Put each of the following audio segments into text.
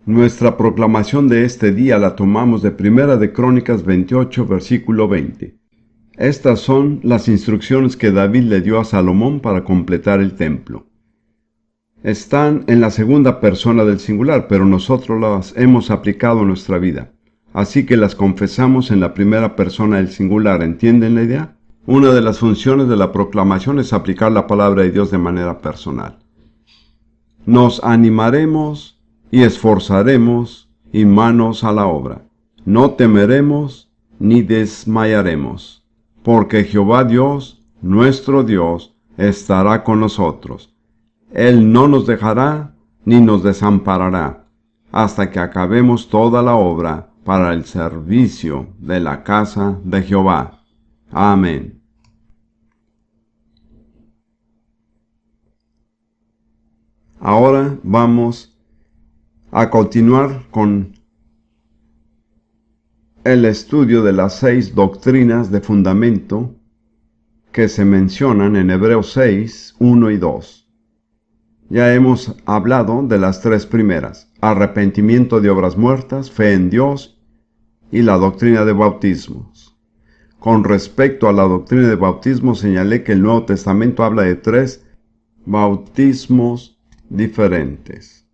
Nuestra proclamación de este día la tomamos de Primera de Crónicas 28, versículo 20. Estas son las instrucciones que David le dio a Salomón para completar el templo. Están en la segunda persona del singular, pero nosotros las hemos aplicado a nuestra vida. Así que las confesamos en la primera persona del singular. ¿Entienden la idea? Una de las funciones de la proclamación es aplicar la palabra de Dios de manera personal. Nos animaremos y esforzaremos y manos a la obra. No temeremos ni desmayaremos, porque Jehová Dios, nuestro Dios, estará con nosotros. Él no nos dejará ni nos desamparará, hasta que acabemos toda la obra para el servicio de la casa de Jehová. Amén. Ahora vamos a continuar con el estudio de las 6 doctrinas de fundamento que se mencionan en Hebreos 6, 1 y 2. Ya hemos hablado de las 3 primeras: arrepentimiento de obras muertas, fe en Dios y la doctrina de bautismos. Con respecto a la doctrina de bautismo, señalé que el Nuevo Testamento habla de 3 bautismos diferentes: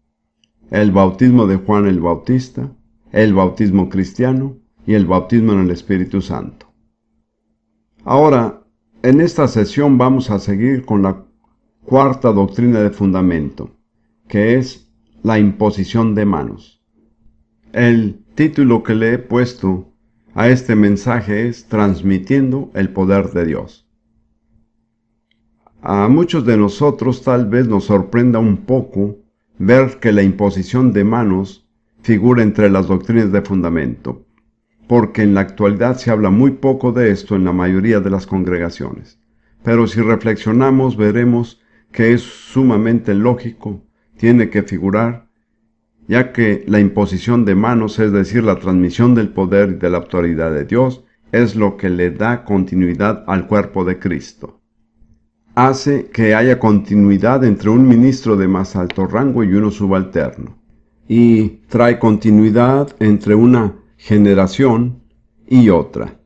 el bautismo de Juan el Bautista, el bautismo cristiano y el bautismo en el Espíritu Santo. Ahora, en esta sesión vamos a seguir con la 4ª doctrina de fundamento, que es la imposición de manos. El título que le he puesto a este mensaje es Transmitiendo el poder de Dios. A muchos de nosotros tal vez nos sorprenda un poco ver que la imposición de manos figura entre las doctrinas de fundamento, porque en la actualidad se habla muy poco de esto en la mayoría de las congregaciones. Pero si reflexionamos, veremos que es sumamente lógico, tiene que figurar, ya que la imposición de manos, es decir, la transmisión del poder y de la autoridad de Dios, es lo que le da continuidad al cuerpo de Cristo. Hace que haya continuidad entre un ministro de más alto rango y uno subalterno, y trae continuidad entre una generación y otra.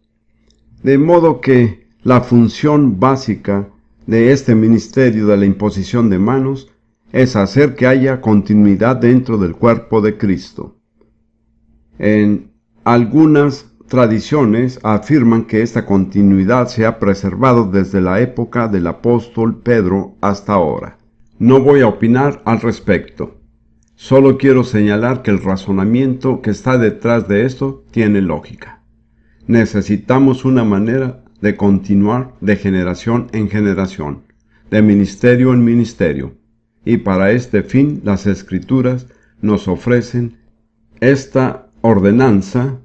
De modo que la función básica de este ministerio de la imposición de manos es hacer que haya continuidad dentro del cuerpo de Cristo. En algunas tradiciones afirman que esta continuidad se ha preservado desde la época del apóstol Pedro hasta ahora. No voy a opinar al respecto. Solo quiero señalar que el razonamiento que está detrás de esto tiene lógica. Necesitamos una manera de continuar de generación en generación, de ministerio en ministerio, y para este fin las Escrituras nos ofrecen esta ordenanza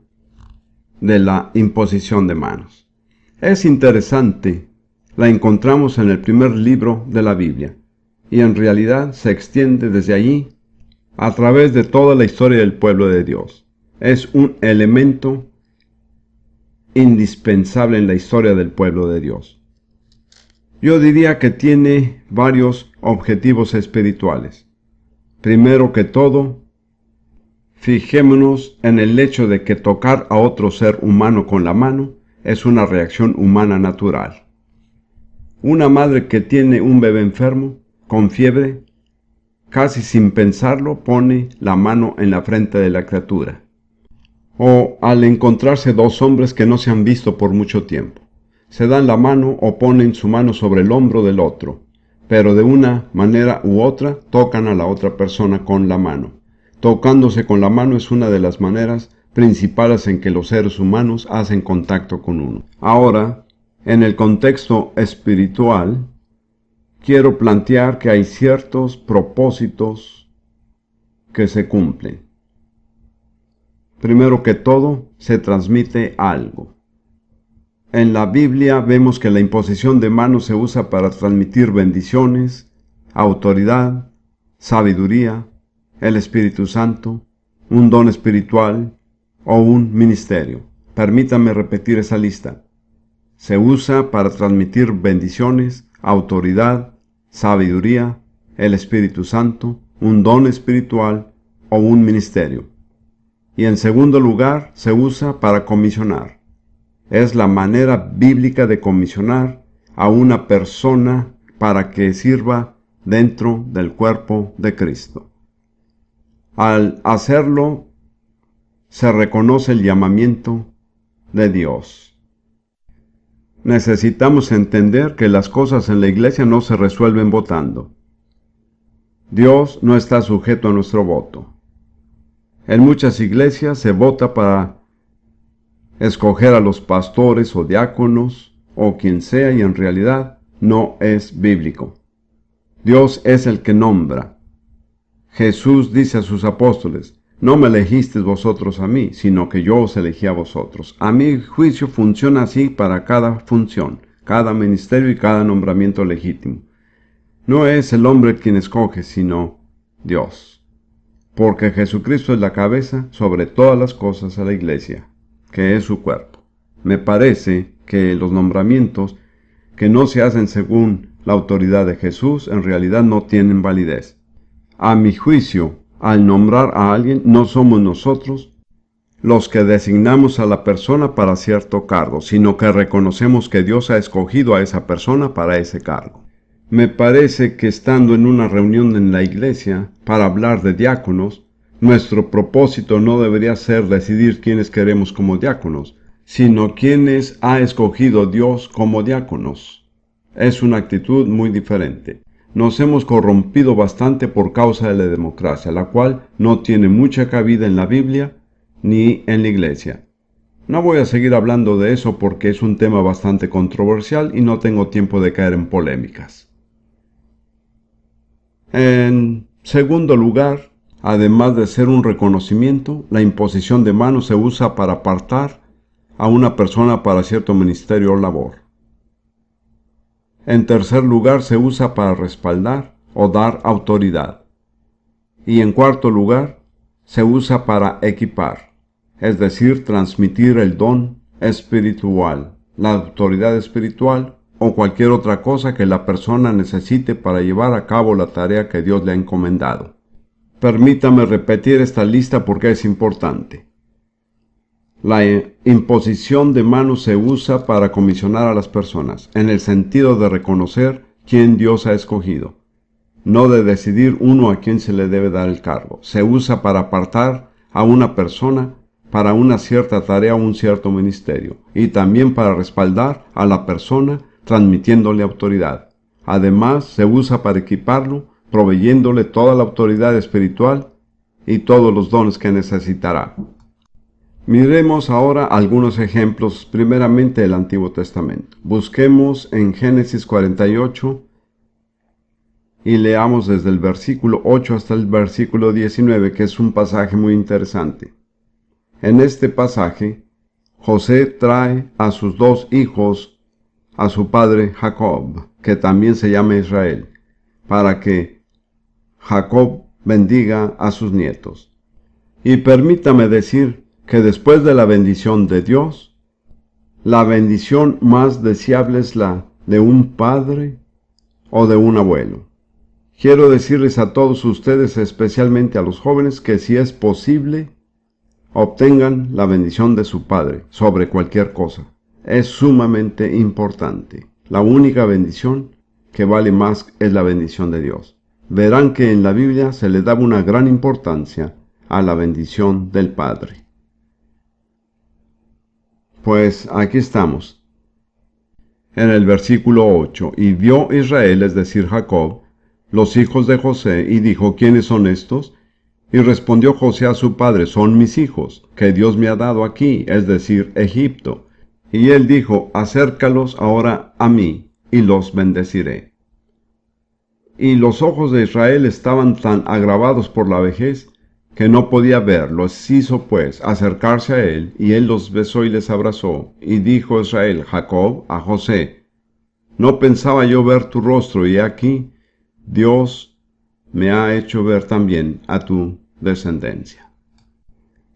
de la imposición de manos. Es interesante, la encontramos en el primer libro de la Biblia, y en realidad se extiende desde allí a través de toda la historia del pueblo de Dios. Es un elemento indispensable en la historia del pueblo de Dios. Yo diría que tiene varios objetivos espirituales. Primero que todo, fijémonos en el hecho de que tocar a otro ser humano con la mano es una reacción humana natural. Una madre que tiene un bebé enfermo, con fiebre, casi sin pensarlo pone la mano en la frente de la criatura. O al encontrarse 2 hombres que no se han visto por mucho tiempo, se dan la mano o ponen su mano sobre el hombro del otro, pero de una manera u otra tocan a la otra persona con la mano. Tocándose con la mano es una de las maneras principales en que los seres humanos hacen contacto con uno. Ahora, en el contexto espiritual, quiero plantear que hay ciertos propósitos que se cumplen. Primero que todo, se transmite algo. En la Biblia vemos que la imposición de manos se usa para transmitir bendiciones, autoridad, sabiduría, el Espíritu Santo, un don espiritual o un ministerio. Permítame repetir esa lista. Se usa para transmitir bendiciones, autoridad, sabiduría, el Espíritu Santo, un don espiritual o un ministerio. Y en segundo lugar, se usa para comisionar. Es la manera bíblica de comisionar a una persona para que sirva dentro del cuerpo de Cristo. Al hacerlo, se reconoce el llamamiento de Dios. Necesitamos entender que las cosas en la iglesia no se resuelven votando. Dios no está sujeto a nuestro voto. En muchas iglesias se vota para escoger a los pastores o diáconos o quien sea, y en realidad no es bíblico. Dios es el que nombra. Jesús dice a sus apóstoles: no me elegisteis vosotros a mí, sino que yo os elegí a vosotros. A mi juicio funciona así para cada función, cada ministerio y cada nombramiento legítimo. No es el hombre quien escoge, sino Dios. Porque Jesucristo es la cabeza sobre todas las cosas a la iglesia, que es su cuerpo. Me parece que los nombramientos que no se hacen según la autoridad de Jesús en realidad no tienen validez. A mi juicio, al nombrar a alguien, no somos nosotros los que designamos a la persona para cierto cargo, sino que reconocemos que Dios ha escogido a esa persona para ese cargo. Me parece que estando en una reunión en la iglesia para hablar de diáconos, nuestro propósito no debería ser decidir quiénes queremos como diáconos, sino quiénes ha escogido Dios como diáconos. Es una actitud muy diferente. Nos hemos corrompido bastante por causa de la democracia, la cual no tiene mucha cabida en la Biblia ni en la iglesia. No voy a seguir hablando de eso porque es un tema bastante controversial y no tengo tiempo de caer en polémicas. En segundo lugar, además de ser un reconocimiento, la imposición de manos se usa para apartar a una persona para cierto ministerio o labor. En tercer lugar, se usa para respaldar o dar autoridad. Y en cuarto lugar, se usa para equipar, es decir, transmitir el don espiritual, la autoridad espiritual o cualquier otra cosa que la persona necesite para llevar a cabo la tarea que Dios le ha encomendado. Permítame repetir esta lista porque es importante. La imposición de manos se usa para comisionar a las personas, en el sentido de reconocer quién Dios ha escogido, no de decidir uno a quién se le debe dar el cargo. Se usa para apartar a una persona para una cierta tarea o un cierto ministerio, y también para respaldar a la persona transmitiéndole autoridad. Además, se usa para equiparlo, proveyéndole toda la autoridad espiritual y todos los dones que necesitará. Miremos ahora algunos ejemplos, primeramente del Antiguo Testamento. Busquemos en Génesis 48 y leamos desde el versículo 8 hasta el versículo 19, que es un pasaje muy interesante. En este pasaje, José trae a sus dos hijos a su padre Jacob, que también se llama Israel, para que Jacob bendiga a sus nietos. Y permítame decir que después de la bendición de Dios, la bendición más deseable es la de un padre o de un abuelo. Quiero decirles a todos ustedes, especialmente a los jóvenes, que si es posible, obtengan la bendición de su padre sobre cualquier cosa. Es sumamente importante. La única bendición que vale más es la bendición de Dios. Verán que en la Biblia se le daba una gran importancia a la bendición del Padre. Pues aquí estamos. En el versículo 8, y vio Israel, es decir, Jacob, los hijos de José, y dijo: ¿quiénes son estos? Y respondió José a su padre: son mis hijos, que Dios me ha dado aquí, es decir, Egipto. Y él dijo: acércalos ahora a mí, y los bendeciré. Y los ojos de Israel estaban tan agravados por la vejez, que no podía verlos. Hizo pues acercarse a él, y él los besó y les abrazó. Y dijo Israel, Jacob, a José: no pensaba yo ver tu rostro, y aquí Dios me ha hecho ver también a tu descendencia.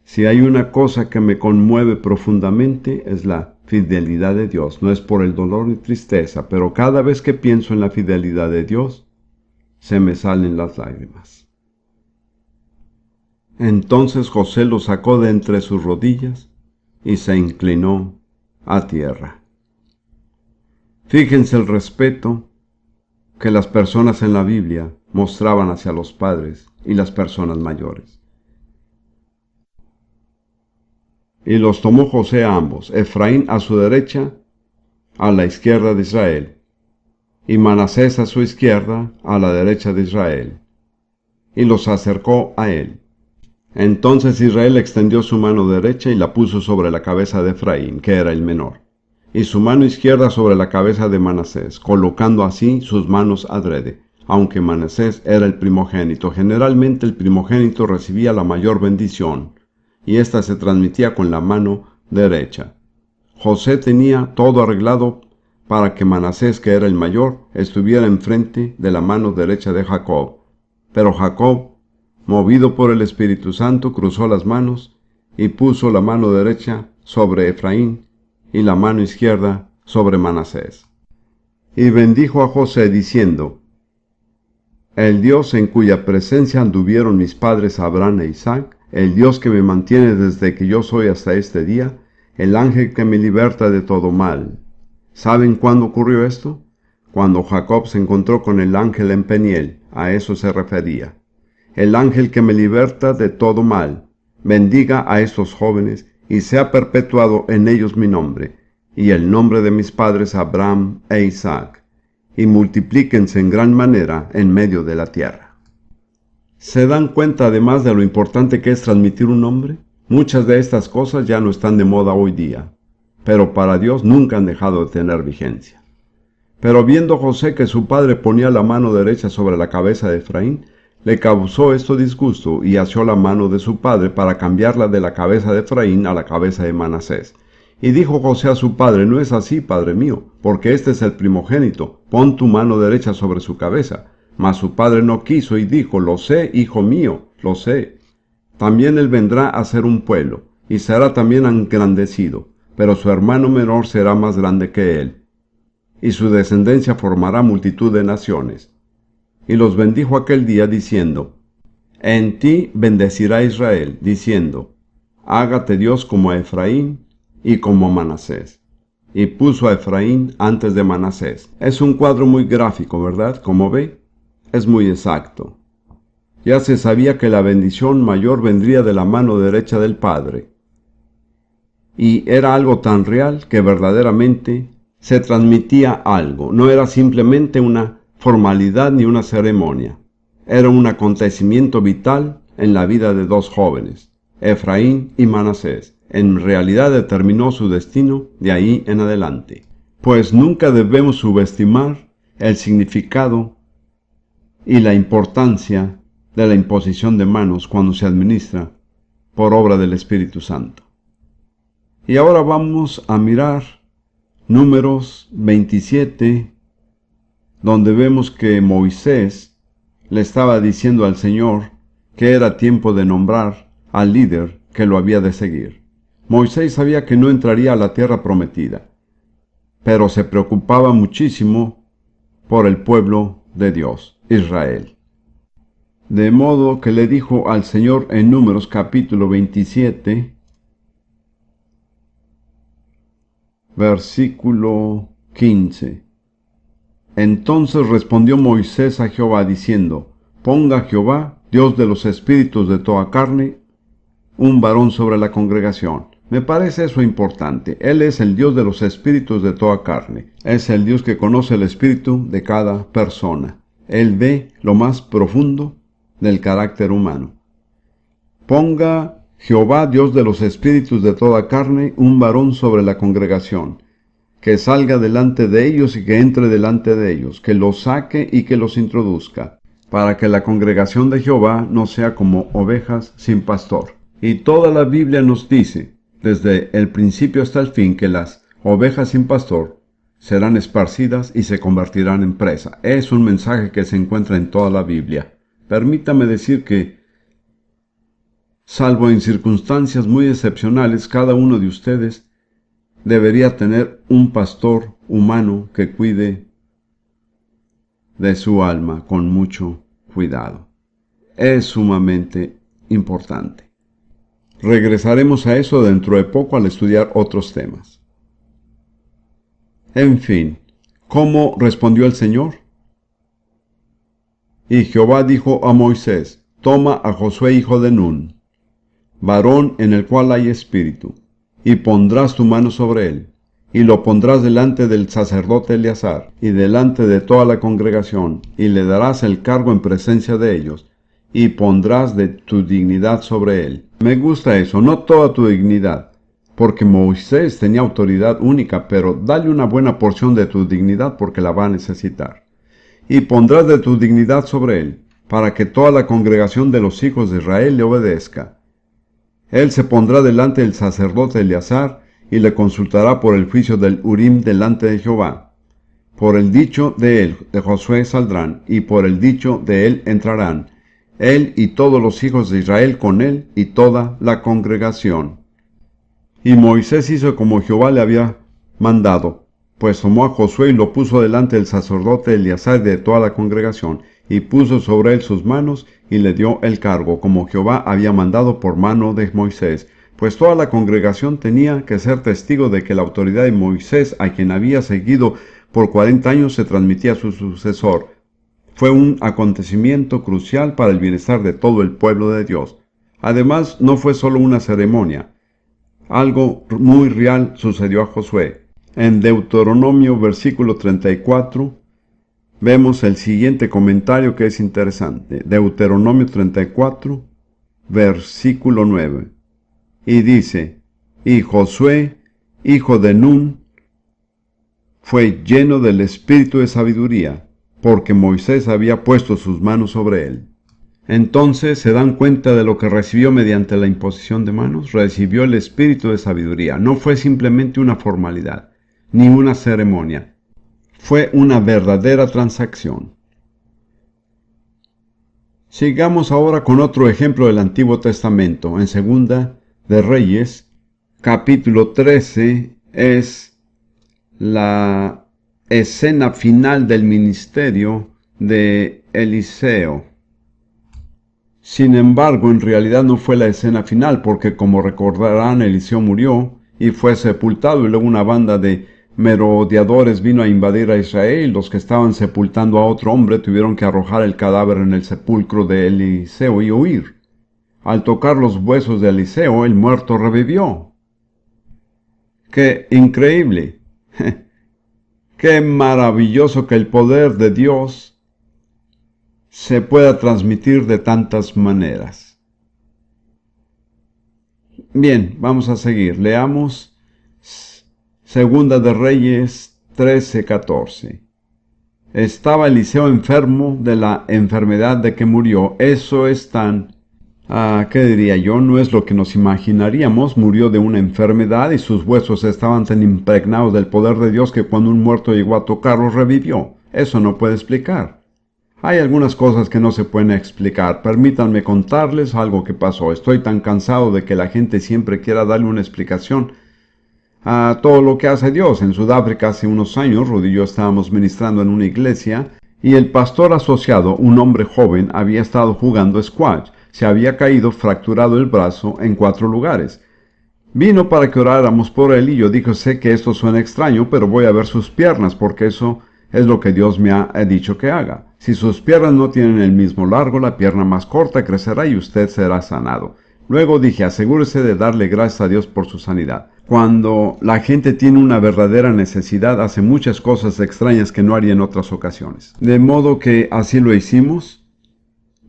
Si hay una cosa que me conmueve profundamente, es la fidelidad de Dios. No es por el dolor ni tristeza, pero cada vez que pienso en la fidelidad de Dios, se me salen las lágrimas. Entonces José lo sacó de entre sus rodillas y se inclinó a tierra. Fíjense el respeto que las personas en la Biblia mostraban hacia los padres y las personas mayores. Y los tomó José a ambos, Efraín a su derecha, a la izquierda de Israel, y Manasés a su izquierda, a la derecha de Israel, y los acercó a él. Entonces Israel extendió su mano derecha y la puso sobre la cabeza de Efraín, que era el menor, y su mano izquierda sobre la cabeza de Manasés, colocando así sus manos adrede, aunque Manasés era el primogénito. Generalmente el primogénito recibía la mayor bendición, y ésta se transmitía con la mano derecha. José tenía todo arreglado para que Manasés, que era el mayor, estuviera enfrente de la mano derecha de Jacob. Pero Jacob, movido por el Espíritu Santo, cruzó las manos y puso la mano derecha sobre Efraín y la mano izquierda sobre Manasés. Y bendijo a José diciendo: El Dios en cuya presencia anduvieron mis padres Abraham e Isaac, el Dios que me mantiene desde que yo soy hasta este día, el ángel que me liberta de todo mal. ¿Saben cuándo ocurrió esto? Cuando Jacob se encontró con el ángel en Peniel, a eso se refería. El ángel que me liberta de todo mal, bendiga a estos jóvenes y sea perpetuado en ellos mi nombre, y el nombre de mis padres Abraham e Isaac, y multiplíquense en gran manera en medio de la tierra. ¿Se dan cuenta además de lo importante que es transmitir un nombre? Muchas de estas cosas ya no están de moda hoy día, pero para Dios nunca han dejado de tener vigencia. Pero viendo José que su padre ponía la mano derecha sobre la cabeza de Efraín, le causó esto disgusto y asió la mano de su padre para cambiarla de la cabeza de Efraín a la cabeza de Manasés. Y dijo José a su padre: No es así, padre mío, porque este es el primogénito, pon tu mano derecha sobre su cabeza. Mas su padre no quiso y dijo: Lo sé, hijo mío, lo sé. También él vendrá a ser un pueblo, y será también engrandecido, pero su hermano menor será más grande que él, y su descendencia formará multitud de naciones. Y los bendijo aquel día diciendo: En ti bendecirá Israel, diciendo: Hágate Dios como a Efraín y como a Manasés. Y puso a Efraín antes de Manasés. Es un cuadro muy gráfico, ¿verdad? Como ve, es muy exacto. Ya se sabía que la bendición mayor vendría de la mano derecha del Padre. Y era algo tan real que verdaderamente se transmitía algo. No era simplemente una formalidad ni una ceremonia. Era un acontecimiento vital en la vida de dos jóvenes, Efraín y Manasés. En realidad determinó su destino de ahí en adelante. Pues nunca debemos subestimar el significado y la importancia de la imposición de manos cuando se administra por obra del Espíritu Santo. Y ahora vamos a mirar Números 27, donde vemos que Moisés le estaba diciendo al Señor que era tiempo de nombrar al líder que lo había de seguir. Moisés sabía que no entraría a la tierra prometida, pero se preocupaba muchísimo por el pueblo de Dios, Israel. De modo que le dijo al Señor en Números capítulo 27, versículo 15. Entonces respondió Moisés a Jehová diciendo: Ponga Jehová, Dios de los espíritus de toda carne, un varón sobre la congregación. Me parece eso importante. Él es el Dios de los espíritus de toda carne. Es el Dios que conoce el espíritu de cada persona. Él ve lo más profundo del carácter humano. Ponga Jehová, Dios de los espíritus de toda carne, un varón sobre la congregación, que salga delante de ellos y que entre delante de ellos, que los saque y que los introduzca, para que la congregación de Jehová no sea como ovejas sin pastor. Y toda la Biblia nos dice, desde el principio hasta el fin, que las ovejas sin pastor serán esparcidas y se convertirán en presa. Es un mensaje que se encuentra en toda la Biblia. Permítame decir que, salvo en circunstancias muy excepcionales, cada uno de ustedes debería tener un pastor humano que cuide de su alma con mucho cuidado. Es sumamente importante. Regresaremos a eso dentro de poco al estudiar otros temas. En fin, ¿cómo respondió el Señor? Y Jehová dijo a Moisés: toma a Josué hijo de Nun, varón en el cual hay espíritu, y pondrás tu mano sobre él, y lo pondrás delante del sacerdote Eleazar, y delante de toda la congregación, y le darás el cargo en presencia de ellos, y pondrás de tu dignidad sobre él. Me gusta eso, no toda tu dignidad, porque Moisés tenía autoridad única, pero dale una buena porción de tu dignidad porque la va a necesitar. Y pondrás de tu dignidad sobre él, para que toda la congregación de los hijos de Israel le obedezca. Él se pondrá delante del sacerdote Eleazar, y le consultará por el juicio del Urim delante de Jehová. Por el dicho de él, de Josué saldrán, y por el dicho de él entrarán, él y todos los hijos de Israel con él, y toda la congregación. Y Moisés hizo como Jehová le había mandado, pues tomó a Josué y lo puso delante del sacerdote Eleazar y de toda la congregación, y puso sobre él sus manos, y le dio el cargo, como Jehová había mandado por mano de Moisés, pues toda la congregación tenía que ser testigo de que la autoridad de Moisés, a quien había seguido por 40 años, se transmitía a su sucesor. Fue un acontecimiento crucial para el bienestar de todo el pueblo de Dios. Además, no fue solo una ceremonia. Algo muy real sucedió a Josué. En Deuteronomio versículo 34 vemos el siguiente comentario que es interesante. Deuteronomio 34, versículo 9. Y dice: y Josué, hijo de Nun, fue lleno del espíritu de sabiduría, porque Moisés había puesto sus manos sobre él. Entonces, ¿se dan cuenta de lo que recibió mediante la imposición de manos? Recibió el espíritu de sabiduría. No fue simplemente una formalidad, ni una ceremonia. Fue una verdadera transacción. Sigamos ahora con otro ejemplo del Antiguo Testamento. En Segunda de Reyes, capítulo 13, es la escena final del ministerio de Eliseo. Sin embargo, en realidad no fue la escena final, porque como recordarán, Eliseo murió y fue sepultado, y luego una banda de merodeadores vino a invadir a Israel, y los que estaban sepultando a otro hombre tuvieron que arrojar el cadáver en el sepulcro de Eliseo y huir. Al tocar los huesos de Eliseo, el muerto revivió. ¡Qué increíble! ¡Qué maravilloso que el poder de Dios se pueda transmitir de tantas maneras! Bien, vamos a seguir. Leamos Segunda de Reyes 13:14. Estaba Eliseo enfermo de la enfermedad de que murió. Eso es tan... ¿qué diría yo? No es lo que nos imaginaríamos. Murió de una enfermedad y sus huesos estaban tan impregnados del poder de Dios que cuando un muerto llegó a tocarlos revivió. Eso no puede explicar. Hay algunas cosas que no se pueden explicar. Permítanme contarles algo que pasó. Estoy tan cansado de que la gente siempre quiera darle una explicación a todo lo que hace Dios. En Sudáfrica hace unos años, Rudy y yo estábamos ministrando en una iglesia y el pastor asociado, un hombre joven, había estado jugando squash. Se había caído, fracturado el brazo en 4 lugares. Vino para que oráramos por él y yo dije: sé que esto suena extraño, pero voy a ver sus piernas porque eso es lo que Dios me ha dicho que haga. Si sus piernas no tienen el mismo largo, la pierna más corta crecerá y usted será sanado. Luego dije: asegúrese de darle gracias a Dios por su sanidad. Cuando la gente tiene una verdadera necesidad, hace muchas cosas extrañas que no haría en otras ocasiones. De modo que así lo hicimos.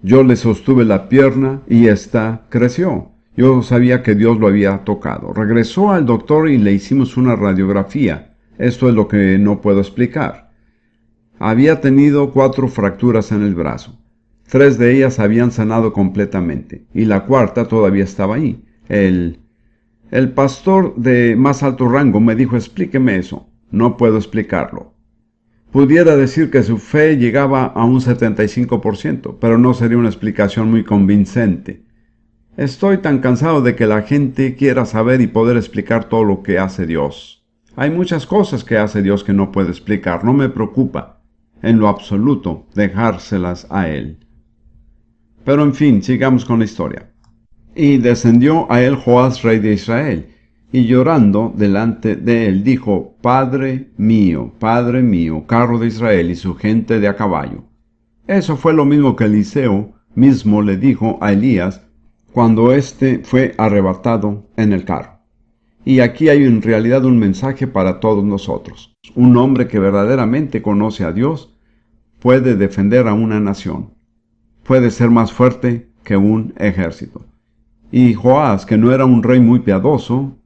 Yo le sostuve la pierna y ésta creció. Yo sabía que Dios lo había tocado. Regresó al doctor y le hicimos una radiografía. Esto es lo que no puedo explicar. Había tenido 4 fracturas en el brazo. 3 de ellas habían sanado completamente y la cuarta todavía estaba ahí. El pastor de más alto rango me dijo: explíqueme eso. No puedo explicarlo. Pudiera decir que su fe llegaba a un 75%, pero no sería una explicación muy convincente. Estoy tan cansado de que la gente quiera saber y poder explicar todo lo que hace Dios. Hay muchas cosas que hace Dios que no puedo explicar. No me preocupa, en lo absoluto, dejárselas a Él. Pero en fin, sigamos con la historia. Y descendió a él Joás, rey de Israel, y llorando delante de él dijo: Padre mío, carro de Israel y su gente de a caballo. Eso fue lo mismo que Eliseo mismo le dijo a Elías cuando éste fue arrebatado en el carro. Y aquí hay en realidad un mensaje para todos nosotros. Un hombre que verdaderamente conoce a Dios puede defender a una nación. Puede ser más fuerte que un ejército. Y Joás, que no era un rey muy piadoso,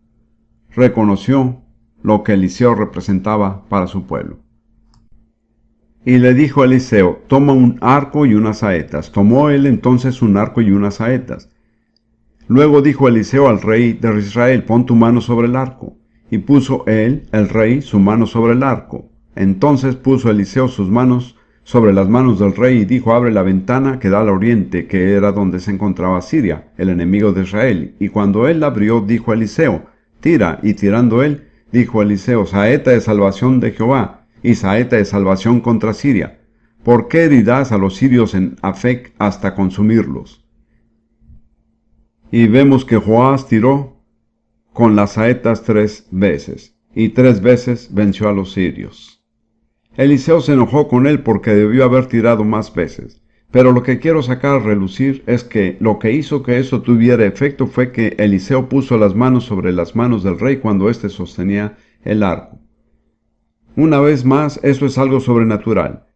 reconoció lo que Eliseo representaba para su pueblo. Y le dijo a Eliseo: toma un arco y unas saetas. Tomó él entonces un arco y unas saetas. Luego dijo Eliseo al rey de Israel: pon tu mano sobre el arco. Y puso él, el rey, su mano sobre el arco. Entonces puso Eliseo sus manos sobre las manos del rey y dijo: abre la ventana que da al oriente, que era donde se encontraba Siria, el enemigo de Israel. Y cuando él la abrió, dijo Eliseo: tira. Y tirando él, dijo Eliseo: saeta de salvación de Jehová, y saeta de salvación contra Siria. ¿Por qué herirás a los sirios en Afec hasta consumirlos? Y vemos que Joás tiró con las saetas 3 veces, y 3 veces venció a los sirios. Eliseo se enojó con él porque debió haber tirado más veces. Pero lo que quiero sacar a relucir es que lo que hizo que eso tuviera efecto fue que Eliseo puso las manos sobre las manos del rey cuando éste sostenía el arco. Una vez más, eso es algo sobrenatural,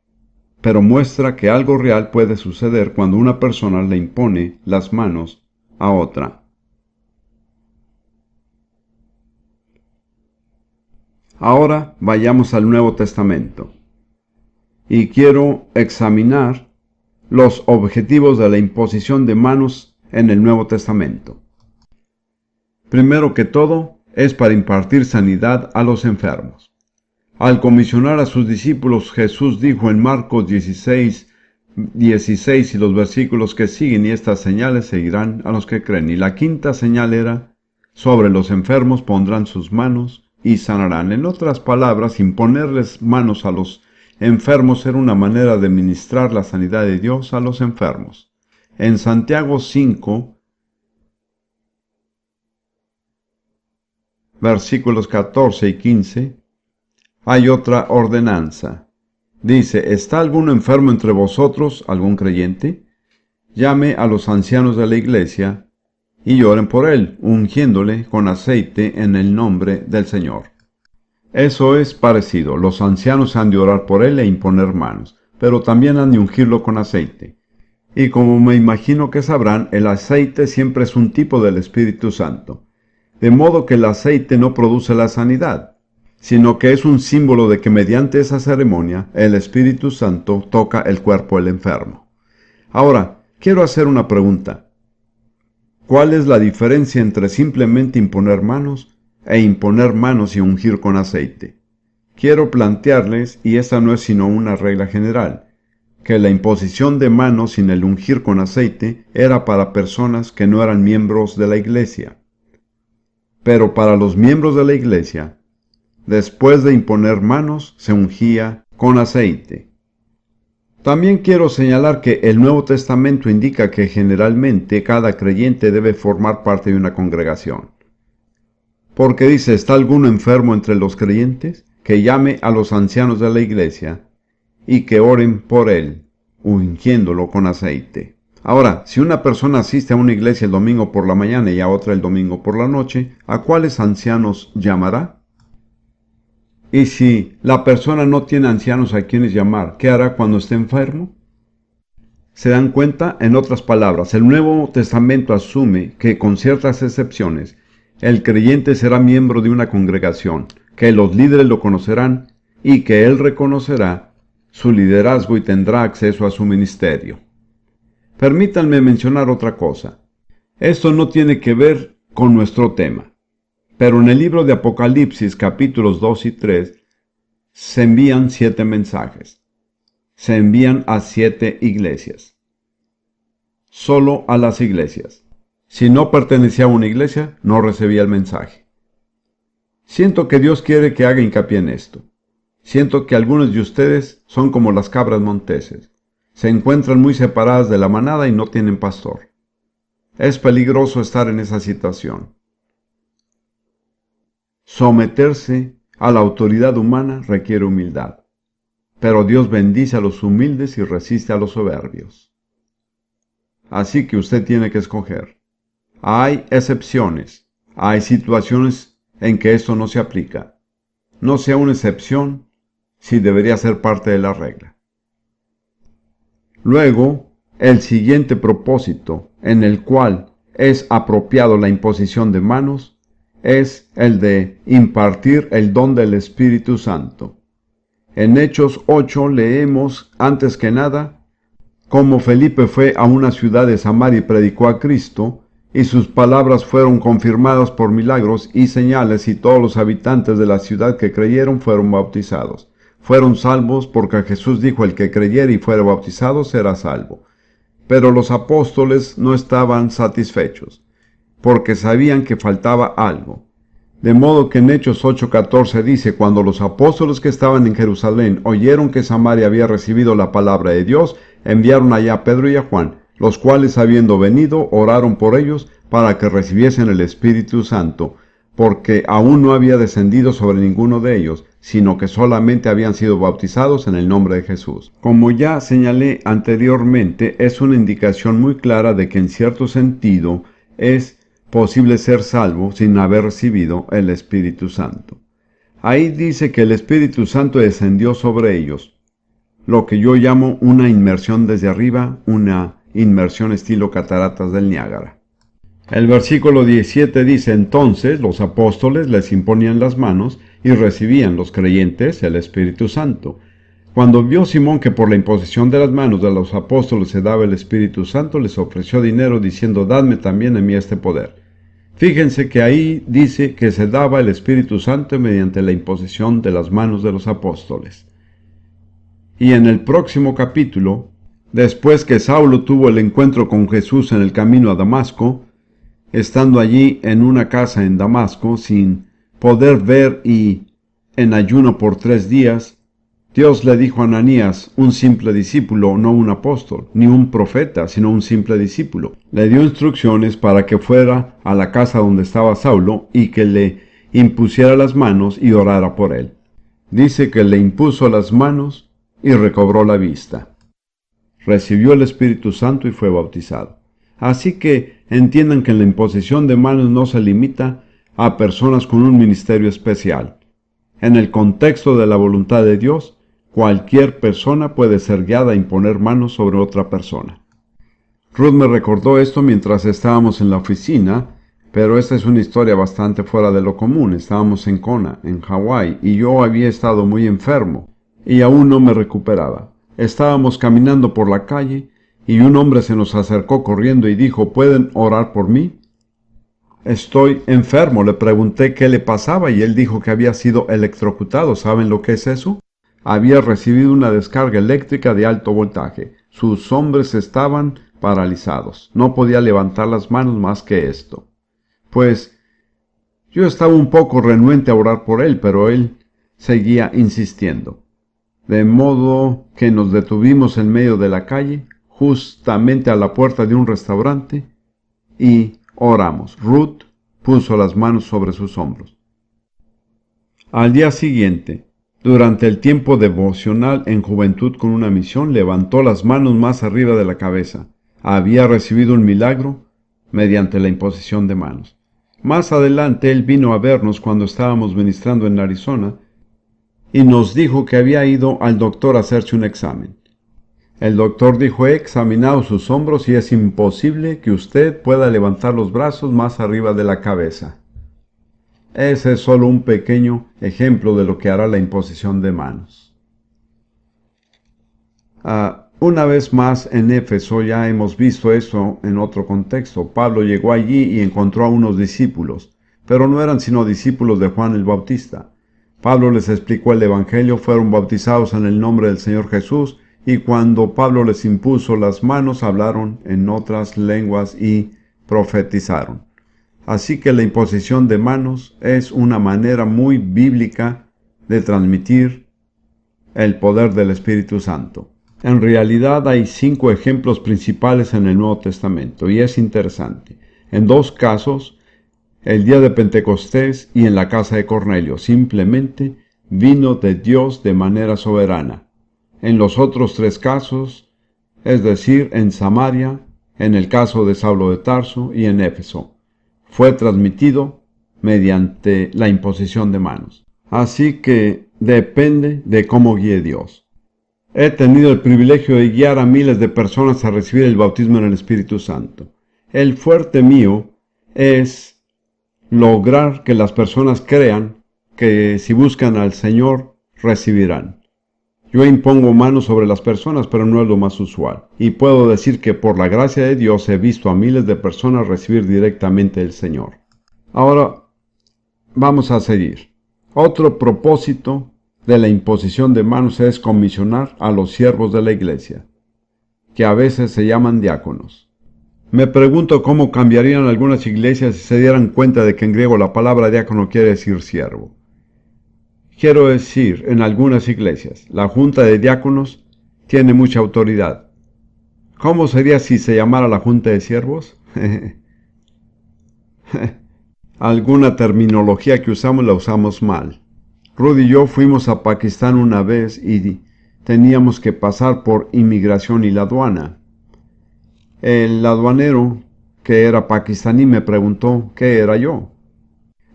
pero muestra que algo real puede suceder cuando una persona le impone las manos a otra. Ahora vayamos al Nuevo Testamento. Y quiero examinar los objetivos de la imposición de manos en el Nuevo Testamento. Primero que todo, es para impartir sanidad a los enfermos. Al comisionar a sus discípulos, Jesús dijo en Marcos 16 y los versículos que siguen: y estas señales seguirán a los que creen. Y la quinta señal era: sobre los enfermos pondrán sus manos y sanarán. En otras palabras, imponerles manos a los enfermos era una manera de ministrar la sanidad de Dios a los enfermos. En Santiago 5, versículos 14 y 15, hay otra ordenanza. Dice: ¿está alguno enfermo entre vosotros, algún creyente? Llame a los ancianos de la iglesia y oren por él, ungiéndole con aceite en el nombre del Señor. Eso es parecido. Los ancianos han de orar por él e imponer manos, pero también han de ungirlo con aceite. Y como me imagino que sabrán, el aceite siempre es un tipo del Espíritu Santo. De modo que el aceite no produce la sanidad, sino que es un símbolo de que mediante esa ceremonia el Espíritu Santo toca el cuerpo del enfermo. Ahora, quiero hacer una pregunta. ¿Cuál es la diferencia entre simplemente imponer manos e imponer manos y ungir con aceite? Quiero plantearles, y esta no es sino una regla general, que la imposición de manos sin el ungir con aceite era para personas que no eran miembros de la iglesia. Pero para los miembros de la iglesia, después de imponer manos, se ungía con aceite. También quiero señalar que el Nuevo Testamento indica que generalmente cada creyente debe formar parte de una congregación. Porque dice: ¿está alguno enfermo entre los creyentes? Que llame a los ancianos de la iglesia y que oren por él, ungiéndolo con aceite. Ahora, si una persona asiste a una iglesia el domingo por la mañana y a otra el domingo por la noche, ¿a cuáles ancianos llamará? Y si la persona no tiene ancianos a quienes llamar, ¿qué hará cuando esté enfermo? ¿Se dan cuenta? En otras palabras, el Nuevo Testamento asume que, con ciertas excepciones, el creyente será miembro de una congregación, que los líderes lo conocerán y que él reconocerá su liderazgo y tendrá acceso a su ministerio. Permítanme mencionar otra cosa. Esto no tiene que ver con nuestro tema, pero en el libro de Apocalipsis, capítulos 2 y 3, se envían 7 mensajes. Se envían a 7 iglesias. Solo a las iglesias. Si no pertenecía a una iglesia, no recibía el mensaje. Siento que Dios quiere que haga hincapié en esto. Siento que algunos de ustedes son como las cabras monteses. Se encuentran muy separadas de la manada y no tienen pastor. Es peligroso estar en esa situación. Someterse a la autoridad humana requiere humildad, pero Dios bendice a los humildes y resiste a los soberbios. Así que usted tiene que escoger. Hay excepciones, hay situaciones en que esto no se aplica. No sea una excepción si debería ser parte de la regla. Luego, el siguiente propósito en el cual es apropiado la imposición de manos es el de impartir el don del Espíritu Santo. En Hechos 8 leemos, antes que nada, cómo Felipe fue a una ciudad de Samaria y predicó a Cristo, y sus palabras fueron confirmadas por milagros y señales, y todos los habitantes de la ciudad que creyeron fueron bautizados. Fueron salvos porque Jesús dijo, el que creyere y fuere bautizado será salvo. Pero los apóstoles no estaban satisfechos, porque sabían que faltaba algo. De modo que en Hechos 8:14 dice, cuando los apóstoles que estaban en Jerusalén oyeron que Samaria había recibido la palabra de Dios, enviaron allá a Pedro y a Juan, los cuales, habiendo venido, oraron por ellos para que recibiesen el Espíritu Santo, porque aún no había descendido sobre ninguno de ellos, sino que solamente habían sido bautizados en el nombre de Jesús. Como ya señalé anteriormente, es una indicación muy clara de que en cierto sentido es posible ser salvo sin haber recibido el Espíritu Santo. Ahí dice que el Espíritu Santo descendió sobre ellos, lo que yo llamo una inmersión desde arriba, una inmersión estilo cataratas del Niágara. El versículo 17 dice, entonces los apóstoles les imponían las manos y recibían los creyentes el Espíritu Santo. Cuando vio Simón que por la imposición de las manos de los apóstoles se daba el Espíritu Santo, les ofreció dinero diciendo, dadme también a mí este poder. Fíjense que ahí dice que se daba el Espíritu Santo mediante la imposición de las manos de los apóstoles. Y en el próximo capítulo, después que Saulo tuvo el encuentro con Jesús en el camino a Damasco, estando allí en una casa en Damasco, sin poder ver y en ayuno por 3 días, Dios le dijo a Ananías, un simple discípulo, no un apóstol, ni un profeta, sino un simple discípulo. Le dio instrucciones para que fuera a la casa donde estaba Saulo y que le impusiera las manos y orara por él. Dice que le impuso las manos y recobró la vista. Recibió el Espíritu Santo y fue bautizado. Así que entiendan que la imposición de manos no se limita a personas con un ministerio especial. En el contexto de la voluntad de Dios, cualquier persona puede ser guiada a imponer manos sobre otra persona. Ruth me recordó esto mientras estábamos en la oficina, pero esta es una historia bastante fuera de lo común. Estábamos en Kona, en Hawái, y yo había estado muy enfermo, y aún no me recuperaba. Estábamos caminando por la calle, y un hombre se nos acercó corriendo y dijo, ¿pueden orar por mí? Estoy enfermo. Le pregunté qué le pasaba y él dijo que había sido electrocutado. ¿Saben lo que es eso? Había recibido una descarga eléctrica de alto voltaje. Sus hombros estaban paralizados. No podía levantar las manos más que esto. Pues yo estaba un poco renuente a orar por él, pero él seguía insistiendo. De modo que nos detuvimos en medio de la calle, justamente a la puerta de un restaurante, y oramos. Ruth puso las manos sobre sus hombros. Al día siguiente, durante el tiempo devocional en Juventud con una Misión, levantó las manos más arriba de la cabeza. Había recibido un milagro mediante la imposición de manos. Más adelante él vino a vernos cuando estábamos ministrando en Arizona y nos dijo que había ido al doctor a hacerse un examen. El doctor dijo, he examinado sus hombros y es imposible que usted pueda levantar los brazos más arriba de la cabeza. Ese es solo un pequeño ejemplo de lo que hará la imposición de manos. Una vez más en Éfeso, ya hemos visto eso en otro contexto. Pablo llegó allí y encontró a unos discípulos, pero no eran sino discípulos de Juan el Bautista. Pablo les explicó el Evangelio, fueron bautizados en el nombre del Señor Jesús, y cuando Pablo les impuso las manos, hablaron en otras lenguas y profetizaron. Así que la imposición de manos es una manera muy bíblica de transmitir el poder del Espíritu Santo. En realidad hay 5 ejemplos principales en el Nuevo Testamento y es interesante. En 2 casos, el día de Pentecostés y en la casa de Cornelio, simplemente vino de Dios de manera soberana. En los otros 3 casos, es decir, en Samaria, en el caso de Saulo de Tarso y en Éfeso, fue transmitido mediante la imposición de manos. Así que depende de cómo guíe Dios. He tenido el privilegio de guiar a miles de personas a recibir el bautismo en el Espíritu Santo. El fuerte mío es lograr que las personas crean que si buscan al Señor, recibirán. Yo impongo manos sobre las personas, pero no es lo más usual. Y puedo decir que por la gracia de Dios he visto a miles de personas recibir directamente el Señor. Ahora vamos a seguir. Otro propósito de la imposición de manos es comisionar a los siervos de la iglesia, que a veces se llaman diáconos. Me pregunto cómo cambiarían algunas iglesias si se dieran cuenta de que en griego la palabra diácono quiere decir siervo. Quiero decir, en algunas iglesias, la junta de diáconos tiene mucha autoridad. ¿Cómo sería si se llamara la junta de siervos? Alguna terminología que usamos la usamos mal. Rudy y yo fuimos a Pakistán una vez y teníamos que pasar por inmigración y la aduana. El aduanero, que era pakistaní, me preguntó qué era yo.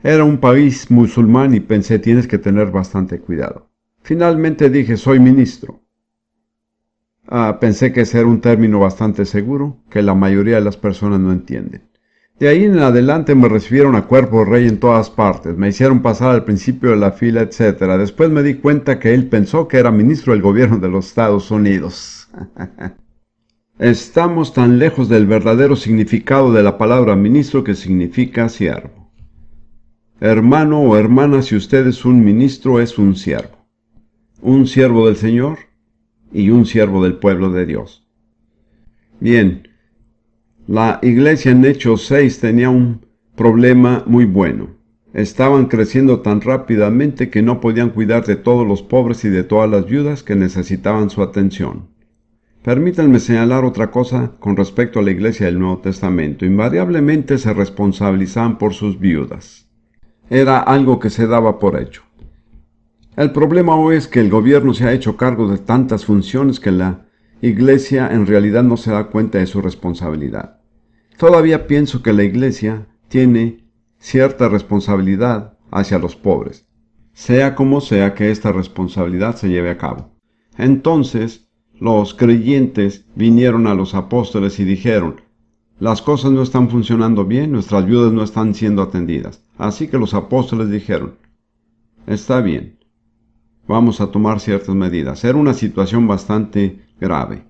Era un país musulmán y pensé, tienes que tener bastante cuidado. Finalmente dije, soy ministro. Pensé que ese era un término bastante seguro, que la mayoría de las personas no entienden. De ahí en adelante me recibieron a cuerpo rey en todas partes, me hicieron pasar al principio de la fila, etc. Después me di cuenta que él pensó que era ministro del gobierno de los Estados Unidos. Estamos tan lejos del verdadero significado de la palabra ministro, que significa siervo. Hermano o hermana, si usted es un ministro, es un siervo del Señor y un siervo del pueblo de Dios. Bien. La iglesia en Hechos 6 tenía un problema muy bueno. Estaban creciendo tan rápidamente que no podían cuidar de todos los pobres y de todas las viudas que necesitaban su atención. Permítanme señalar otra cosa con respecto a la iglesia del Nuevo Testamento. Invariablemente se responsabilizaban por sus viudas. Era algo que se daba por hecho. El problema hoy es que el gobierno se ha hecho cargo de tantas funciones que la iglesia en realidad no se da cuenta de su responsabilidad. Todavía pienso que la iglesia tiene cierta responsabilidad hacia los pobres, sea como sea que esta responsabilidad se lleve a cabo. Entonces, los creyentes vinieron a los apóstoles y dijeron, las cosas no están funcionando bien, nuestras viudas no están siendo atendidas. Así que los apóstoles dijeron, está bien, vamos a tomar ciertas medidas. Era una situación bastante grave.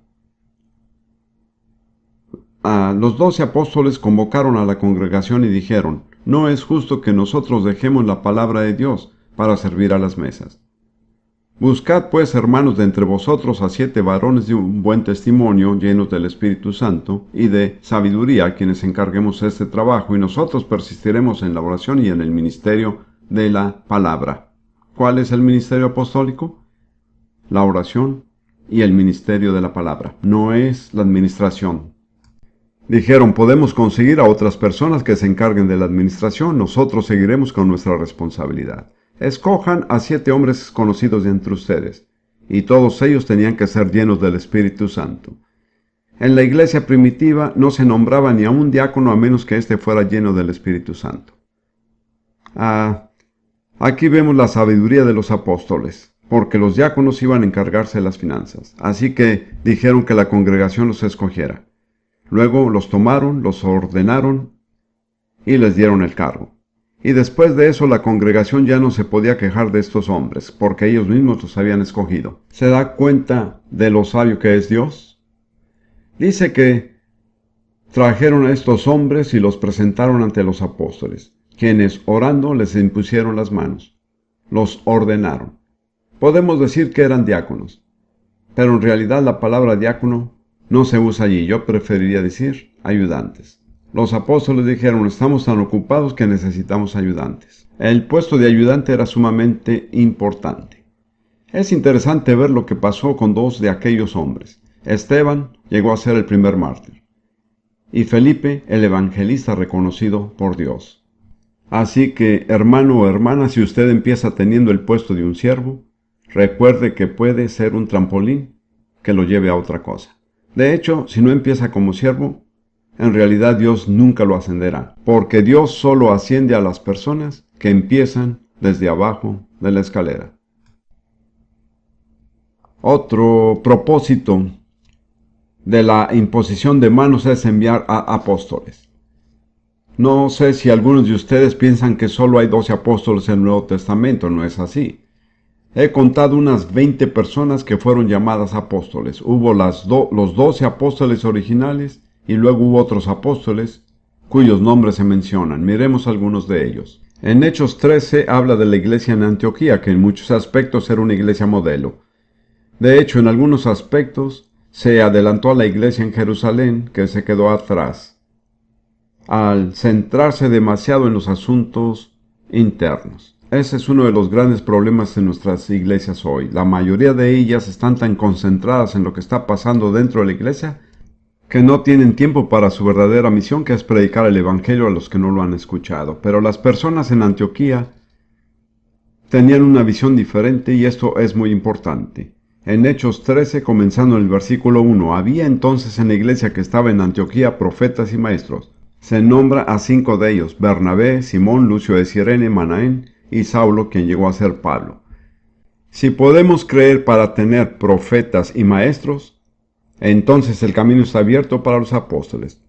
Los 12 apóstoles convocaron a la congregación y dijeron, no es justo que nosotros dejemos la palabra de Dios para servir a las mesas. Buscad pues, hermanos, de entre vosotros a 7 varones de un buen testimonio, llenos del Espíritu Santo y de sabiduría, a quienes encarguemos este trabajo, y nosotros persistiremos en la oración y en el ministerio de la palabra. ¿Cuál es el ministerio apostólico? La oración y el ministerio de la palabra. No es la administración. Dijeron, podemos conseguir a otras personas que se encarguen de la administración, nosotros seguiremos con nuestra responsabilidad. Escojan a 7 hombres conocidos de entre ustedes, y todos ellos tenían que ser llenos del Espíritu Santo. En la iglesia primitiva no se nombraba ni a un diácono a menos que éste fuera lleno del Espíritu Santo. Aquí vemos la sabiduría de los apóstoles, porque los diáconos iban a encargarse de las finanzas, así que dijeron que la congregación los escogiera. Luego los tomaron, los ordenaron y les dieron el cargo. Y después de eso la congregación ya no se podía quejar de estos hombres, porque ellos mismos los habían escogido. ¿Se da cuenta de lo sabio que es Dios? Dice que trajeron a estos hombres y los presentaron ante los apóstoles, quienes orando les impusieron las manos. Los ordenaron. Podemos decir que eran diáconos, pero en realidad la palabra diácono no se usa allí, yo preferiría decir ayudantes. Los apóstoles dijeron, estamos tan ocupados que necesitamos ayudantes. El puesto de ayudante era sumamente importante. Es interesante ver lo que pasó con dos de aquellos hombres. Esteban llegó a ser el primer mártir, y Felipe el evangelista reconocido por Dios. Así que, hermano o hermana, si usted empieza teniendo el puesto de un siervo, recuerde que puede ser un trampolín que lo lleve a otra cosa. De hecho, si no empieza como siervo, en realidad Dios nunca lo ascenderá, porque Dios solo asciende a las personas que empiezan desde abajo de la escalera. Otro propósito de la imposición de manos es enviar a apóstoles. No sé si algunos de ustedes piensan que solo hay 12 apóstoles en el Nuevo Testamento, no es así. He contado unas 20 personas que fueron llamadas apóstoles. Hubo los 12 apóstoles originales y luego hubo otros apóstoles cuyos nombres se mencionan. Miremos algunos de ellos. En Hechos 13 habla de la iglesia en Antioquía, que en muchos aspectos era una iglesia modelo. De hecho, en algunos aspectos se adelantó a la iglesia en Jerusalén, que se quedó atrás, al centrarse demasiado en los asuntos internos. Ese es uno de los grandes problemas de nuestras iglesias hoy. La mayoría de ellas están tan concentradas en lo que está pasando dentro de la iglesia que no tienen tiempo para su verdadera misión, que es predicar el evangelio a los que no lo han escuchado. Pero las personas en Antioquía tenían una visión diferente y esto es muy importante. En Hechos 13, comenzando en el versículo 1, había entonces en la iglesia que estaba en Antioquía profetas y maestros. Se nombra a 5 de ellos: Bernabé, Simón, Lucio de Cirene, Manaén y Saulo, quien llegó a ser Pablo. Si podemos creer para tener profetas y maestros, entonces el camino está abierto para los apóstoles.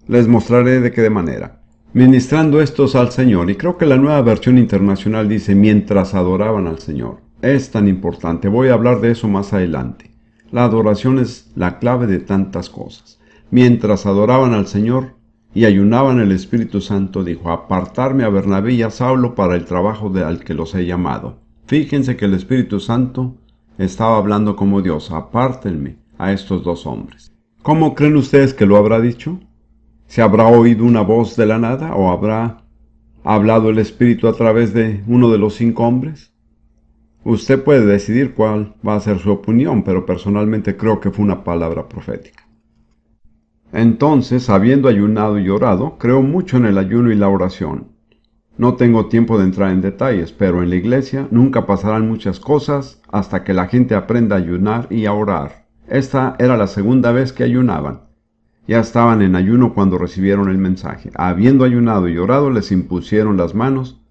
Les mostraré de qué manera. Ministrando estos al Señor, y creo que la Nueva Versión Internacional dice mientras adoraban al Señor. Es tan importante, voy a hablar de eso más adelante. La adoración es la clave de tantas cosas. Mientras adoraban al Señor y ayunaban, el Espíritu Santo dijo: apartarme a Bernabé y a Saulo para el trabajo al que los he llamado. Fíjense que el Espíritu Santo estaba hablando como Dios: apártenme a estos dos hombres. ¿Cómo creen ustedes que lo habrá dicho? ¿Se habrá oído una voz de la nada o habrá hablado el Espíritu a través de uno de los 5 hombres? Usted puede decidir cuál va a ser su opinión, pero personalmente creo que fue una palabra profética. Entonces, habiendo ayunado y orado, creo mucho en el ayuno y la oración. No tengo tiempo de entrar en detalles, pero en la iglesia nunca pasarán muchas cosas hasta que la gente aprenda a ayunar y a orar. Esta era la segunda vez que ayunaban. Ya estaban en ayuno cuando recibieron el mensaje. Habiendo ayunado y orado, les impusieron las manos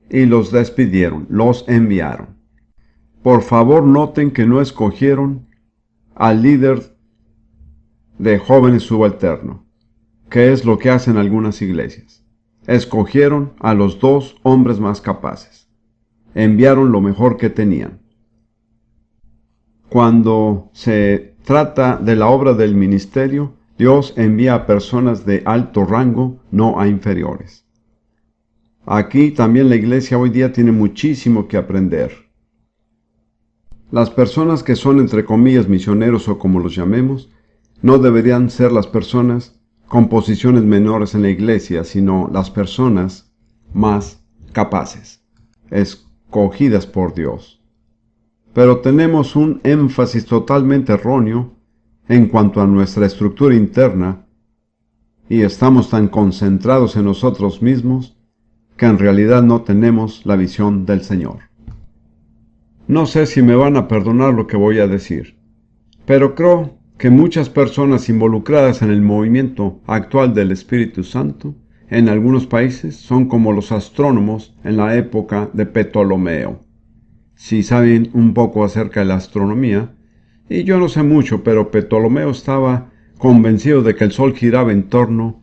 y los despidieron, los enviaron. Por favor, noten que no escogieron al líder de jóvenes subalterno, que es lo que hacen algunas iglesias. Escogieron a los 2 hombres más capaces. Enviaron lo mejor que tenían. Cuando se trata de la obra del ministerio, Dios envía a personas de alto rango, no a inferiores. Aquí también la iglesia hoy día tiene muchísimo que aprender. Las personas que son, entre comillas, misioneros o como los llamemos, no deberían ser las personas con posiciones menores en la iglesia, sino las personas más capaces, escogidas por Dios. Pero tenemos un énfasis totalmente erróneo en cuanto a nuestra estructura interna y estamos tan concentrados en nosotros mismos que en realidad no tenemos la visión del Señor. No sé si me van a perdonar lo que voy a decir, pero creo que muchas personas involucradas en el movimiento actual del Espíritu Santo en algunos países son como los astrónomos en la época de Ptolomeo. Si saben un poco acerca de la astronomía, y yo no sé mucho, pero Ptolomeo estaba convencido de que el Sol giraba en torno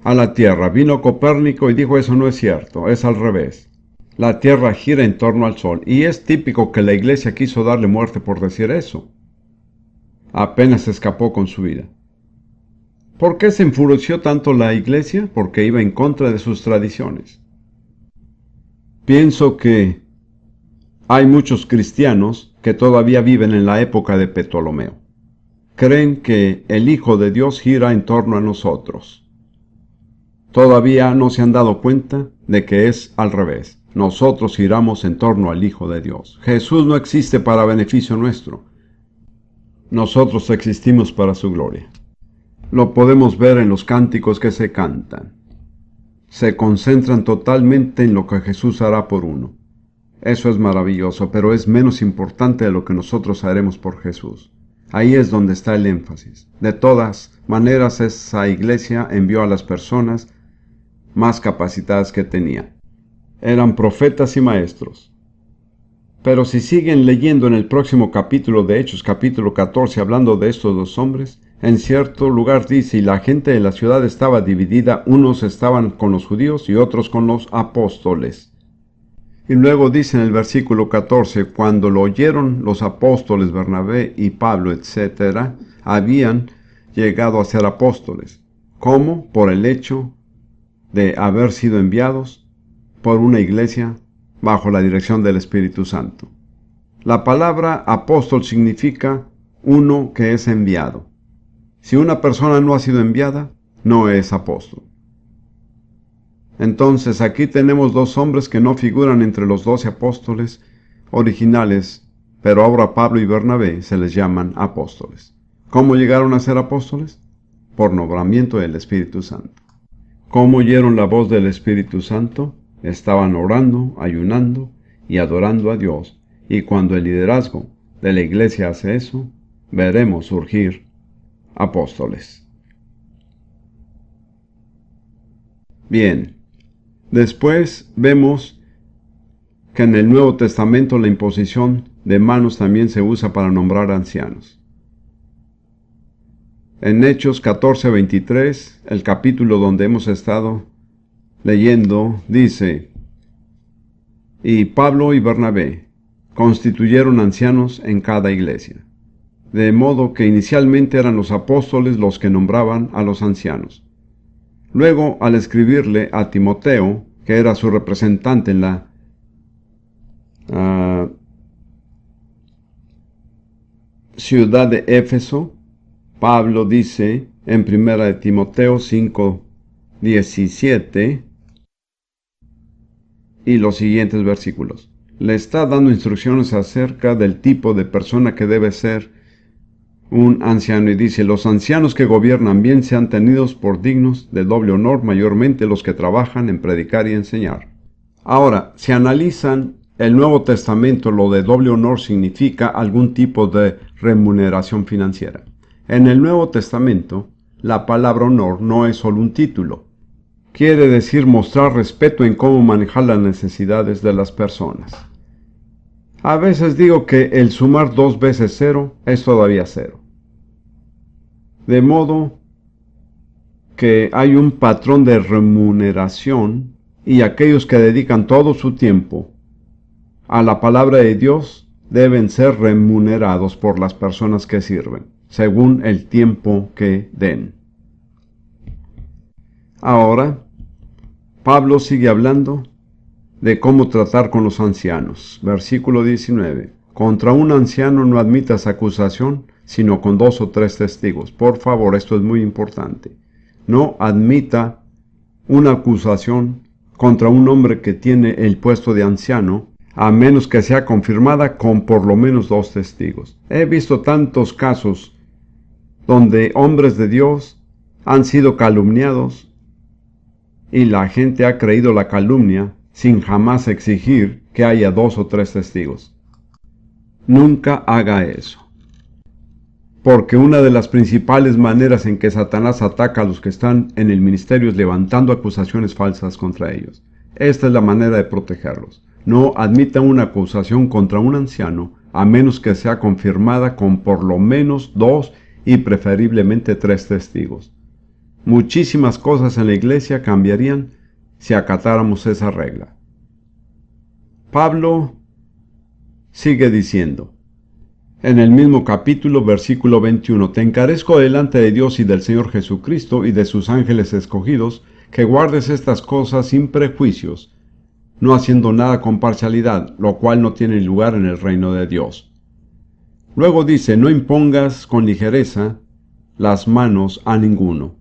a la Tierra. Vino Copérnico y dijo: eso no es cierto, es al revés. La Tierra gira en torno al Sol, y es típico que la iglesia quiso darle muerte por decir eso. Apenas escapó con su vida. ¿Por qué se enfureció tanto la iglesia? Porque iba en contra de sus tradiciones. Pienso que hay muchos cristianos que todavía viven en la época de Ptolomeo. Creen que el Hijo de Dios gira en torno a nosotros. Todavía no se han dado cuenta de que es al revés. nosotros giramos en torno al Hijo de Dios. Jesús no existe para beneficio nuestro. Nosotros existimos para su gloria. Lo podemos ver en los cánticos que se cantan. Se concentran totalmente en lo que Jesús hará por uno. Eso es maravilloso, pero es menos importante de lo que nosotros haremos por Jesús. Ahí es donde está el énfasis. De todas maneras, esa iglesia envió a las personas más capacitadas que tenía. Eran profetas y maestros. Pero si siguen leyendo en el próximo capítulo de Hechos, capítulo 14, hablando de estos dos hombres, en cierto lugar dice, y la gente de la ciudad estaba dividida, unos estaban con los judíos y otros con los apóstoles. Y luego dice en el versículo 14, cuando lo oyeron los apóstoles Bernabé y Pablo, etc., habían llegado a ser apóstoles. ¿Cómo? Por el hecho de haber sido enviados por una iglesia bajo la dirección del Espíritu Santo. La palabra apóstol significa uno que es enviado. Si una persona no ha sido enviada, no es apóstol. Entonces aquí tenemos dos hombres que no figuran entre los 12 apóstoles originales, pero ahora Pablo y Bernabé se les llaman apóstoles. ¿Cómo llegaron a ser apóstoles? Por nombramiento del Espíritu Santo. ¿Cómo oyeron la voz del Espíritu Santo? Estaban orando, ayunando y adorando a Dios, y cuando el liderazgo de la iglesia hace eso, veremos surgir apóstoles. Bien, después vemos que en el Nuevo Testamento la imposición de manos también se usa para nombrar ancianos. En Hechos 14:23, el capítulo donde hemos estado leyendo, dice, y Pablo y Bernabé constituyeron ancianos en cada iglesia, de modo que inicialmente eran los apóstoles los que nombraban a los ancianos. Luego, al escribirle a Timoteo, que era su representante en la ciudad de Éfeso, Pablo dice en 1 Timoteo 5:17 y los siguientes versículos. Le está dando instrucciones acerca del tipo de persona que debe ser un anciano y dice, los ancianos que gobiernan bien sean tenidos por dignos de doble honor, mayormente los que trabajan en predicar y enseñar. Ahora, si analizan el Nuevo Testamento, lo de doble honor significa algún tipo de remuneración financiera. En el Nuevo Testamento, la palabra honor no es solo un título. Quiere decir mostrar respeto en cómo manejar las necesidades de las personas. A veces digo que el sumar 2 veces 0 es todavía 0. De modo que hay un patrón de remuneración y aquellos que dedican todo su tiempo a la palabra de Dios deben ser remunerados por las personas que sirven, según el tiempo que den. Ahora, Pablo sigue hablando de cómo tratar con los ancianos. Versículo 19. Contra un anciano no admitas acusación, sino con 2 o 3 testigos. Por favor, esto es muy importante. No admita una acusación contra un hombre que tiene el puesto de anciano, a menos que sea confirmada con por lo menos 2 testigos. He visto tantos casos donde hombres de Dios han sido calumniados y la gente ha creído la calumnia sin jamás exigir que haya 2 o 3 testigos. Nunca haga eso. Porque una de las principales maneras en que Satanás ataca a los que están en el ministerio es levantando acusaciones falsas contra ellos. Esta es la manera de protegerlos. No admita una acusación contra un anciano a menos que sea confirmada con por lo menos 2 y preferiblemente 3 testigos. Muchísimas cosas en la iglesia cambiarían si acatáramos esa regla. Pablo sigue diciendo, en el mismo capítulo, versículo 21, te encarezco delante de Dios y del Señor Jesucristo y de sus ángeles escogidos, que guardes estas cosas sin prejuicios, no haciendo nada con parcialidad, lo cual no tiene lugar en el reino de Dios. Luego dice, no impongas con ligereza las manos a ninguno,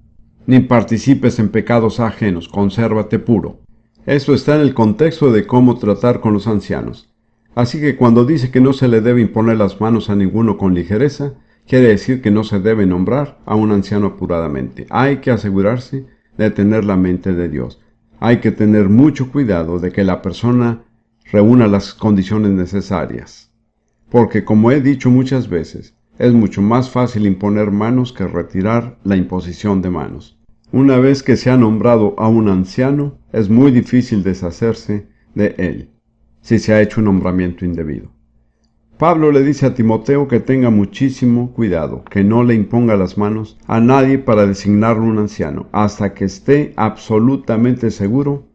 ni participes en pecados ajenos, consérvate puro. Eso está en el contexto de cómo tratar con los ancianos. Así que cuando dice que no se le debe imponer las manos a ninguno con ligereza, quiere decir que no se debe nombrar a un anciano apuradamente. Hay que asegurarse de tener la mente de Dios. Hay que tener mucho cuidado de que la persona reúna las condiciones necesarias. Porque, como he dicho muchas veces, es mucho más fácil imponer manos que retirar la imposición de manos. Una vez que se ha nombrado a un anciano, es muy difícil deshacerse de él, si se ha hecho un nombramiento indebido. Pablo le dice a Timoteo que tenga muchísimo cuidado, que no le imponga las manos a nadie para designarlo un anciano, hasta que esté absolutamente seguro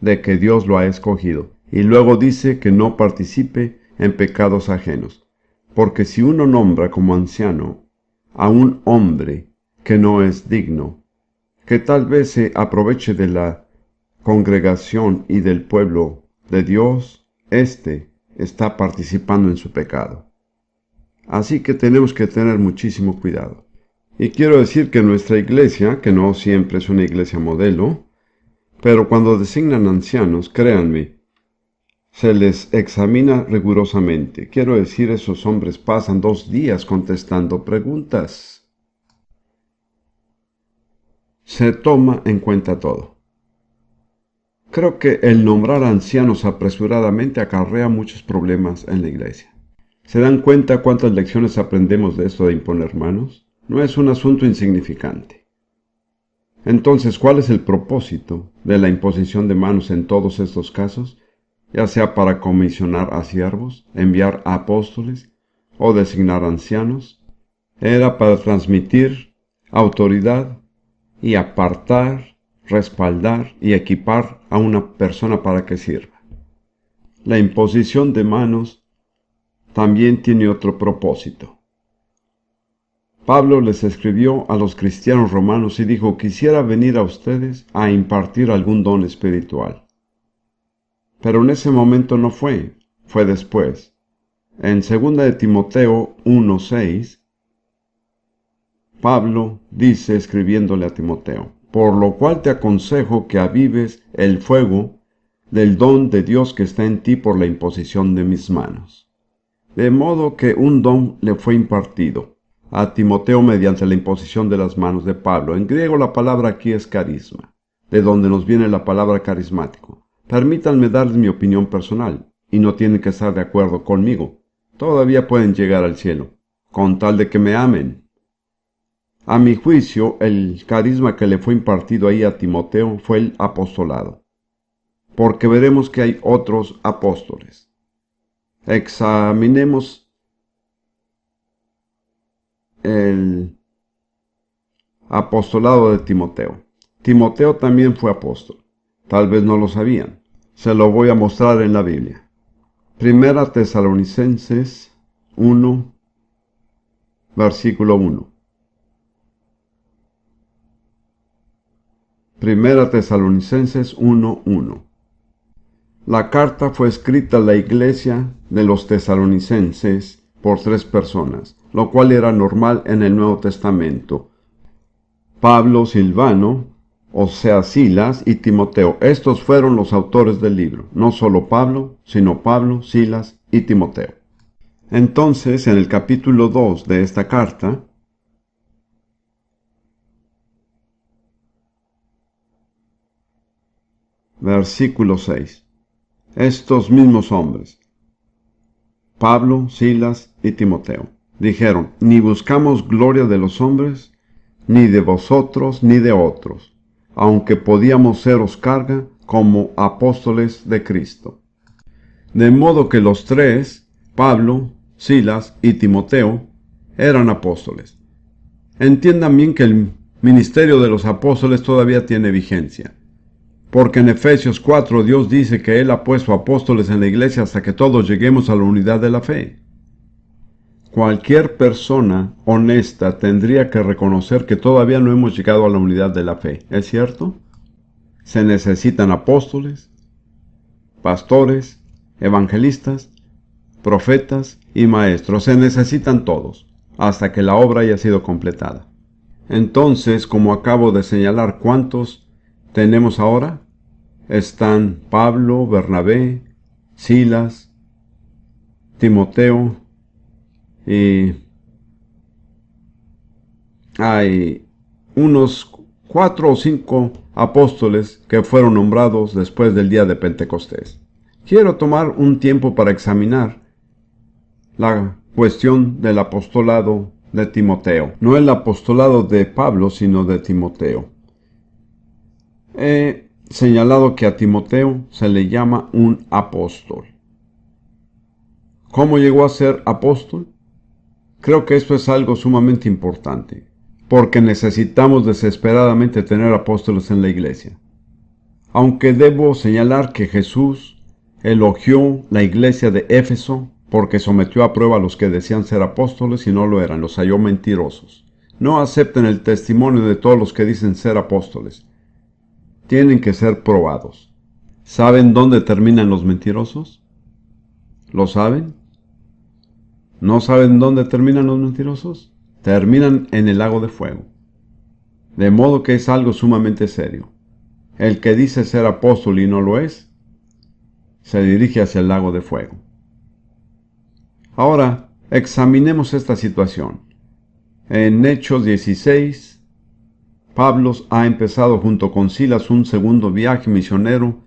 de que Dios lo ha escogido. Y luego dice que no participe en pecados ajenos, porque si uno nombra como anciano a un hombre que no es digno, que tal vez se aproveche de la congregación y del pueblo de Dios, éste está participando en su pecado. Así que tenemos que tener muchísimo cuidado. Y quiero decir que nuestra iglesia, que no siempre es una iglesia modelo, pero cuando designan ancianos, créanme, se les examina rigurosamente. Quiero decir, esos hombres pasan 2 días contestando preguntas. Se toma en cuenta todo. Creo que el nombrar ancianos apresuradamente acarrea muchos problemas en la iglesia. ¿Se dan cuenta cuántas lecciones aprendemos de esto de imponer manos? No es un asunto insignificante. Entonces, ¿cuál es el propósito de la imposición de manos en todos estos casos? Ya sea para comisionar a siervos, enviar a apóstoles o designar ancianos. Era para transmitir autoridad y apartar, respaldar y equipar a una persona para que sirva. La imposición de manos también tiene otro propósito. Pablo les escribió a los cristianos romanos y dijo: quisiera venir a ustedes a impartir algún don espiritual. Pero en ese momento no fue después. En 2 de Timoteo 1:6, Pablo dice, escribiéndole a Timoteo: por lo cual te aconsejo que avives el fuego del don de Dios que está en ti por la imposición de mis manos. De modo que un don le fue impartido a Timoteo mediante la imposición de las manos de Pablo. En griego la palabra aquí es carisma, de donde nos viene la palabra carismático. Permítanme darles mi opinión personal, y no tienen que estar de acuerdo conmigo. Todavía pueden llegar al cielo, con tal de que me amen. A mi juicio, el carisma que le fue impartido ahí a Timoteo fue el apostolado, porque veremos que hay otros apóstoles. Examinemos el apostolado de Timoteo. Timoteo también fue apóstol. Tal vez no lo sabían. Se lo voy a mostrar en la Biblia. Primera Tesalonicenses 1, versículo 1. Primera Tesalonicenses 1:1. La carta fue escrita a la iglesia de los tesalonicenses por 3 personas, lo cual era normal en el Nuevo Testamento. Pablo, Silvano, o sea Silas, y Timoteo. Estos fueron los autores del libro. No solo Pablo, sino Pablo, Silas y Timoteo. Entonces, en el capítulo 2 de esta carta, versículo 6. Estos mismos hombres, Pablo, Silas y Timoteo, dijeron: ni buscamos gloria de los hombres, ni de vosotros, ni de otros, aunque podíamos seros carga como apóstoles de Cristo. De modo que los 3, Pablo, Silas y Timoteo, eran apóstoles. Entiendan bien que el ministerio de los apóstoles todavía tiene vigencia, porque en Efesios 4 Dios dice que Él ha puesto apóstoles en la iglesia hasta que todos lleguemos a la unidad de la fe. Cualquier persona honesta tendría que reconocer que todavía no hemos llegado a la unidad de la fe. ¿Es cierto? Se necesitan apóstoles, pastores, evangelistas, profetas y maestros. Se necesitan todos, hasta que la obra haya sido completada. Entonces, como acabo de señalar, ¿cuántos tenemos ahora? están Pablo, Bernabé, Silas, Timoteo, y hay unos 4 o 5 apóstoles que fueron nombrados después del día de Pentecostés. Quiero tomar un tiempo para examinar la cuestión del apostolado de Timoteo. No el apostolado de Pablo, sino de Timoteo. He señalado que a Timoteo se le llama un apóstol. ¿Cómo llegó a ser apóstol? Creo que esto es algo sumamente importante, porque necesitamos desesperadamente tener apóstoles en la iglesia. Aunque debo señalar que Jesús elogió la iglesia de Éfeso porque sometió a prueba a los que decían ser apóstoles y no lo eran, los halló mentirosos. No acepten el testimonio de todos los que dicen ser apóstoles. Tienen que ser probados. ¿Saben dónde terminan los mentirosos? ¿Lo saben? ¿No saben dónde terminan los mentirosos? Terminan en el lago de fuego. De modo que es algo sumamente serio. El que dice ser apóstol y no lo es, se dirige hacia el lago de fuego. Ahora, examinemos esta situación. En Hechos 16, Pablo ha empezado junto con Silas un segundo viaje misionero,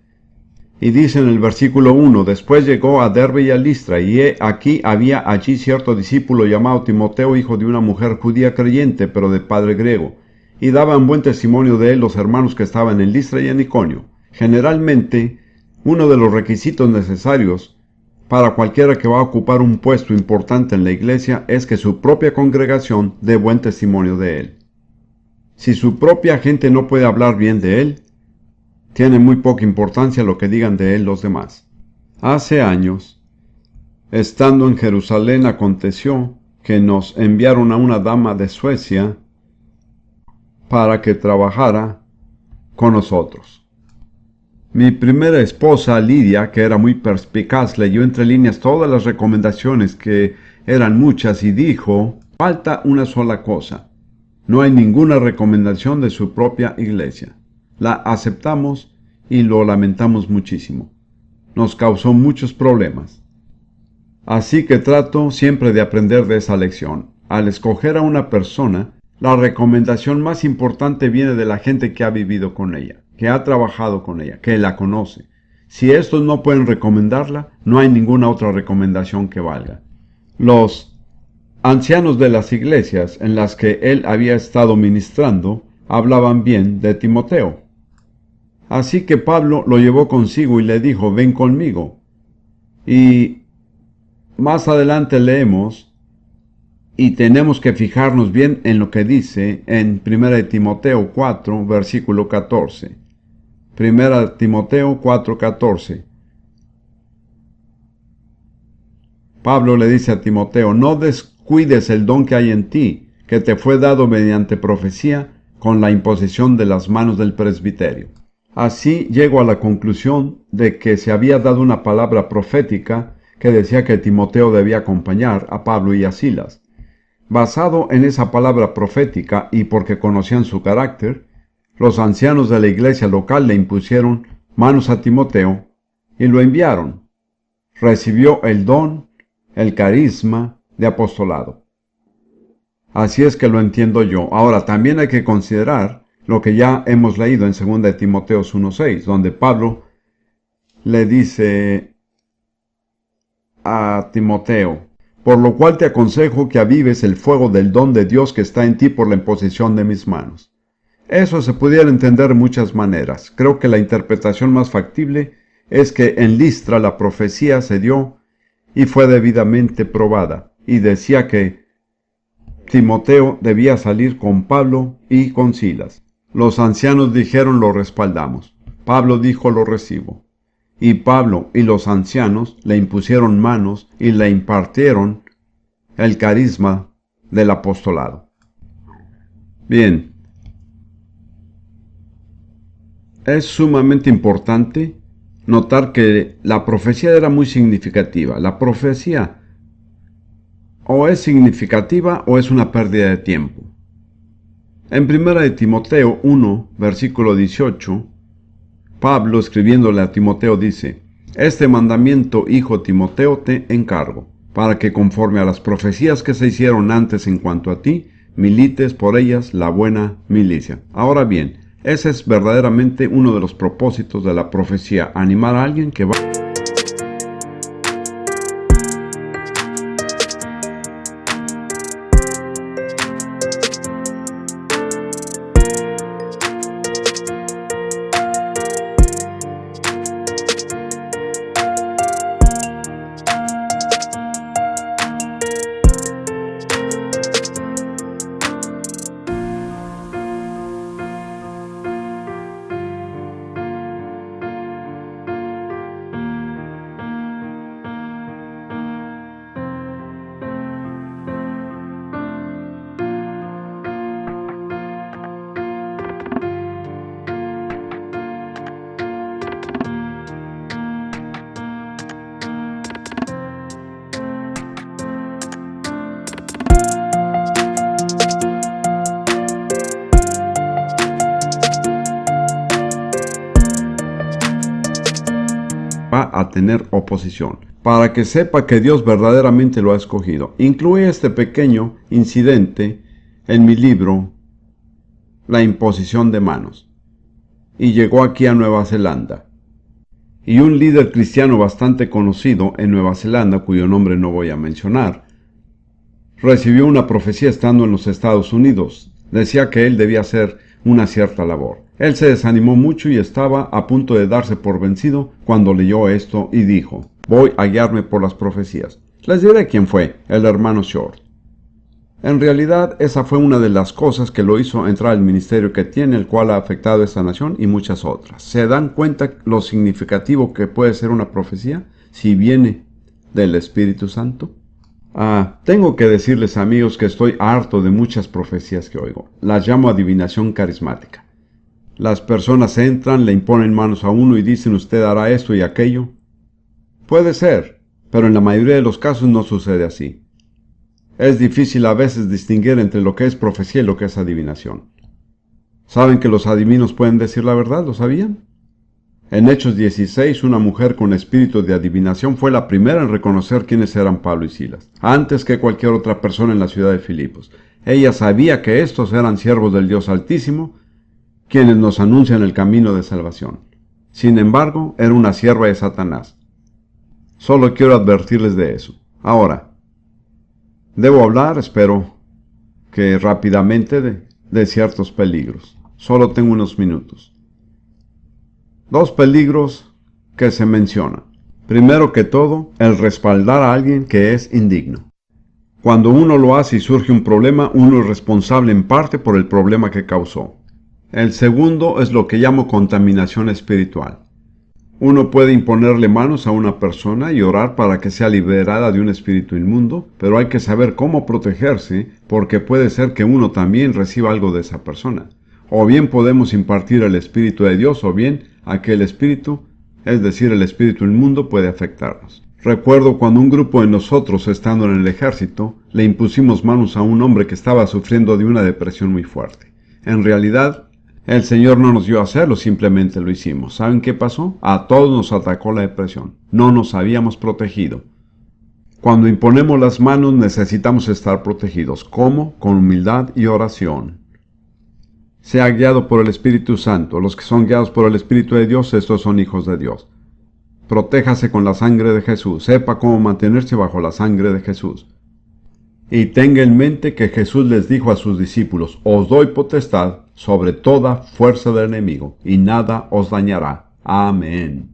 y dice en el versículo 1, después llegó a Derbe y a Listra, y aquí había allí cierto discípulo llamado Timoteo, hijo de una mujer judía creyente, pero de padre griego, y daban buen testimonio de él los hermanos que estaban en Listra y en Iconio. Generalmente, uno de los requisitos necesarios para cualquiera que va a ocupar un puesto importante en la iglesia es que su propia congregación dé buen testimonio de él. Si su propia gente no puede hablar bien de él, tiene muy poca importancia lo que digan de él los demás. Hace años, estando en Jerusalén, aconteció que nos enviaron a una dama de Suecia para que trabajara con nosotros. Mi primera esposa, Lidia, que era muy perspicaz, leyó entre líneas todas las recomendaciones, que eran muchas, y dijo: falta una sola cosa. No hay ninguna recomendación de su propia iglesia. La aceptamos y lo lamentamos muchísimo. Nos causó muchos problemas. Así que trato siempre de aprender de esa lección. Al escoger a una persona, la recomendación más importante viene de la gente que ha vivido con ella, que ha trabajado con ella, que la conoce. Si estos no pueden recomendarla, no hay ninguna otra recomendación que valga. Los ancianos de las iglesias en las que él había estado ministrando hablaban bien de Timoteo. Así que Pablo lo llevó consigo y le dijo: ven conmigo. Y más adelante leemos, y tenemos que fijarnos bien en lo que dice en 1 Timoteo 4, versículo 14. 1 Timoteo 4, 14. Pablo le dice a Timoteo: no descuides el don que hay en ti, que te fue dado mediante profecía con la imposición de las manos del presbiterio. Así llego a la conclusión de que se había dado una palabra profética que decía que Timoteo debía acompañar a Pablo y a Silas. Basado en esa palabra profética y porque conocían su carácter, los ancianos de la iglesia local le impusieron manos a Timoteo y lo enviaron. Recibió el don, el carisma de apostolado. Así es que lo entiendo yo. Ahora, también hay que considerar lo que ya hemos leído en 2 Timoteo 1:6, donde Pablo le dice a Timoteo: por lo cual te aconsejo que avives el fuego del don de Dios que está en ti por la imposición de mis manos. Eso se pudiera entender de muchas maneras. Creo que la interpretación más factible es que en Listra la profecía se dio y fue debidamente probada, y decía que Timoteo debía salir con Pablo y con Silas. Los ancianos dijeron: lo respaldamos. Pablo dijo: lo recibo. Y Pablo y los ancianos le impusieron manos y le impartieron el carisma del apostolado. Bien, es sumamente importante notar que la profecía era muy significativa. La profecía o es significativa o es una pérdida de tiempo. En 1 Timoteo 1, versículo 18, Pablo, escribiéndole a Timoteo, dice: Este mandamiento, hijo Timoteo, te encargo, para que conforme a las profecías que se hicieron antes en cuanto a ti, milites por ellas la buena milicia. Ahora bien, ese es verdaderamente uno de los propósitos de la profecía: animar a alguien que va a tener oposición, para que sepa que Dios verdaderamente lo ha escogido. Incluye este pequeño incidente en mi libro, La imposición de manos. Y llegó aquí a Nueva Zelanda. Y un líder cristiano bastante conocido en Nueva Zelanda, cuyo nombre no voy a mencionar, recibió una profecía estando en los Estados Unidos. Decía que él debía hacer una cierta labor. Él se desanimó mucho y estaba a punto de darse por vencido cuando leyó esto y dijo: voy a guiarme por las profecías. Les diré quién fue: el hermano Short. En realidad, esa fue una de las cosas que lo hizo entrar al ministerio que tiene, el cual ha afectado a esta nación y muchas otras. ¿Se dan cuenta lo significativo que puede ser una profecía si viene del Espíritu Santo? Tengo que decirles, amigos, que estoy harto de muchas profecías que oigo. Las llamo adivinación carismática. Las personas entran, le imponen manos a uno y dicen: usted hará esto y aquello. Puede ser, pero en la mayoría de los casos no sucede así. Es difícil a veces distinguir entre lo que es profecía y lo que es adivinación. ¿Saben que los adivinos pueden decir la verdad? ¿Lo sabían? En Hechos 16, una mujer con espíritu de adivinación fue la primera en reconocer quiénes eran Pablo y Silas, antes que cualquier otra persona en la ciudad de Filipos. Ella sabía que estos eran siervos del Dios Altísimo, quienes nos anuncian el camino de salvación. Sin embargo, era una sierva de Satanás. Solo quiero advertirles de eso. Ahora, debo hablar, espero que rápidamente, de ciertos peligros. Solo tengo unos minutos. Dos peligros que se mencionan. Primero que todo, el respaldar a alguien que es indigno. Cuando uno lo hace y surge un problema, uno es responsable en parte por el problema que causó. El segundo es lo que llamo contaminación espiritual. Uno puede imponerle manos a una persona y orar para que sea liberada de un espíritu inmundo, pero hay que saber cómo protegerse, porque puede ser que uno también reciba algo de esa persona. O bien podemos impartir el Espíritu de Dios, o bien aquel espíritu, es decir, el espíritu inmundo, puede afectarnos. Recuerdo cuando un grupo de nosotros, estando en el ejército, le impusimos manos a un hombre que estaba sufriendo de una depresión muy fuerte. En realidad, el Señor no nos dio a hacerlo, simplemente lo hicimos. ¿Saben qué pasó? A todos nos atacó la depresión. No nos habíamos protegido. Cuando imponemos las manos necesitamos estar protegidos. ¿Cómo? Con humildad y oración. Sea guiado por el Espíritu Santo. Los que son guiados por el Espíritu de Dios, estos son hijos de Dios. Protéjase con la sangre de Jesús. Sepa cómo mantenerse bajo la sangre de Jesús. Y tenga en mente que Jesús les dijo a sus discípulos: os doy potestad sobre toda fuerza del enemigo, y nada os dañará. Amén.